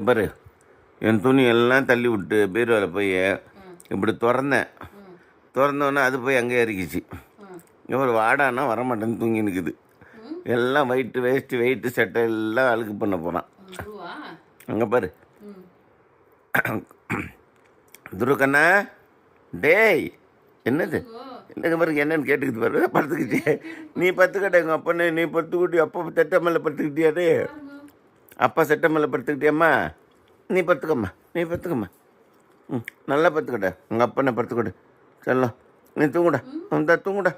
பாரு, என் துணி எல்லாம் தள்ளி விட்டு பீரோவில் போய் இப்படி திறந்தோன்னே அது போய் அங்கே இறக்கிச்சு. ஒரு வாடானா வரமாட்டேன்னு தூங்கி நிற்குது. எல்லாம் வெயிட்டு சட்டை எல்லாம் அழுக்கு பண்ண போகிறான். அங்கே பாரு துருக்கண்ணா, டேய் என்னது என்னங்க பாருங்க, என்னன்னு கேட்டுக்கிட்டு பாரு. படுத்துக்கிட்டே நீ பத்துக்கிட்ட எங்கள் அப்பனே, நீ படுத்துக்கிட்டி. அப்பா சட்டை மேலே படுத்துக்கிட்டியாரு, அப்பா சட்டை மேலே படுத்துக்கிட்டியம்மா. நீ படுத்துக்கம்மா. நல்லா படுத்துக்கிட்ட. உங்கள் அப்பனை படுத்துக்கிட்டு செல்லம். நீ தூங்குடா, தூங்குடா.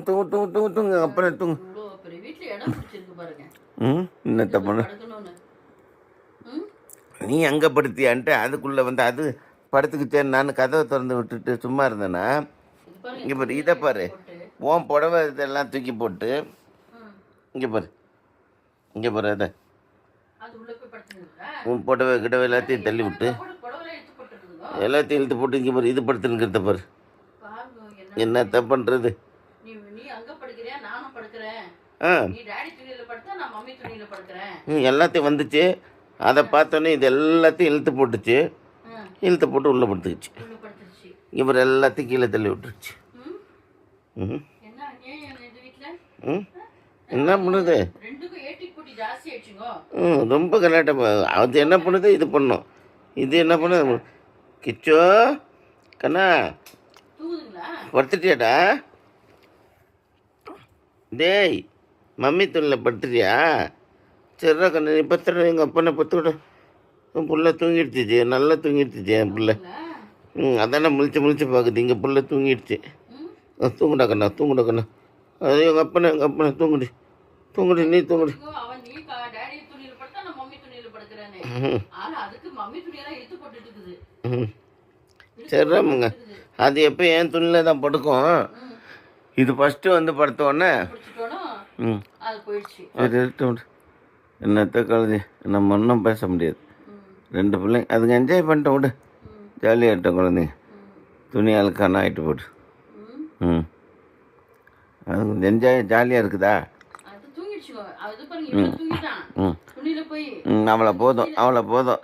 தூங்கு அப்பனே தூங்கு. என்னத்த பண்ண நீ அங்கே படுத்தியான்ட்டு அதுக்குள்ளே அது படுத்துக்கிட்டேன்னு நான் கதவை திறந்து விட்டுட்டு சும்மா இருந்தேன்னா, இங்கே பாரு இதை பாரு, உன் புடவை இதெல்லாம் தூக்கி போட்டு இங்கே பாரு அதை உன் புடவை கிடவை எல்லாத்தையும் தள்ளி விட்டு எல்லாத்தையும் இழுத்து போட்டு இங்கே பாரு இது படுத்துனுங்கிறத பாரு. என்னத்த பண்ணுறது? எல்லாத்தையும் வந்துச்சு. அதை பார்த்தோன்னே இது எல்லாத்தையும் இழுத்து போட்டு உள்ளே படுத்துக்கிச்சு. இவர் எல்லாத்தையும் கீழே தள்ளி விட்டுருச்சு. என்ன பண்ணுது? ரொம்ப கலாட்டம். அது என்ன பண்ணுது, இது பண்ணும். இது என்ன பண்ணுது? கிச்சோ கண்ணா படுத்துட்டியாடா? டேய் மம்மி துணியில் படுத்துட்டியா? சரிடா கண்ணு, நீ பத்துற. எங்கள் அப்பனை பத்துக்கிட்ட. என் புள்ள தூங்கிடுச்சு, நல்லா தூங்கிடுச்சு என் பிள்ளை. அதானே முழிச்சு பார்க்குது. இங்கே புள்ள தூங்கிடுச்சு. தூங்குடா கண்ணா. அது எங்கள் அப்பனை தூங்குடி. நீ தூங்குடி. சரிடாமுங்க, அது எப்போ என் துணியில் தான் படுக்கும். இது ஃபஸ்ட்டு படுத்தோடனே என்னத்த கழுதி, நம்ம ஒன்றும் பேச முடியாது. 2 பிள்ளைங்க அதுங்க என்ஜாய் பண்ணிட்டோம். விடு, ஜாலியாகிட்டோம் குழந்தைங்க. துணி அழுக்கான ஆகிட்டு போட்டு. அது என்ஜாய் ஜாலியாக இருக்குதா? அவளை போதும்.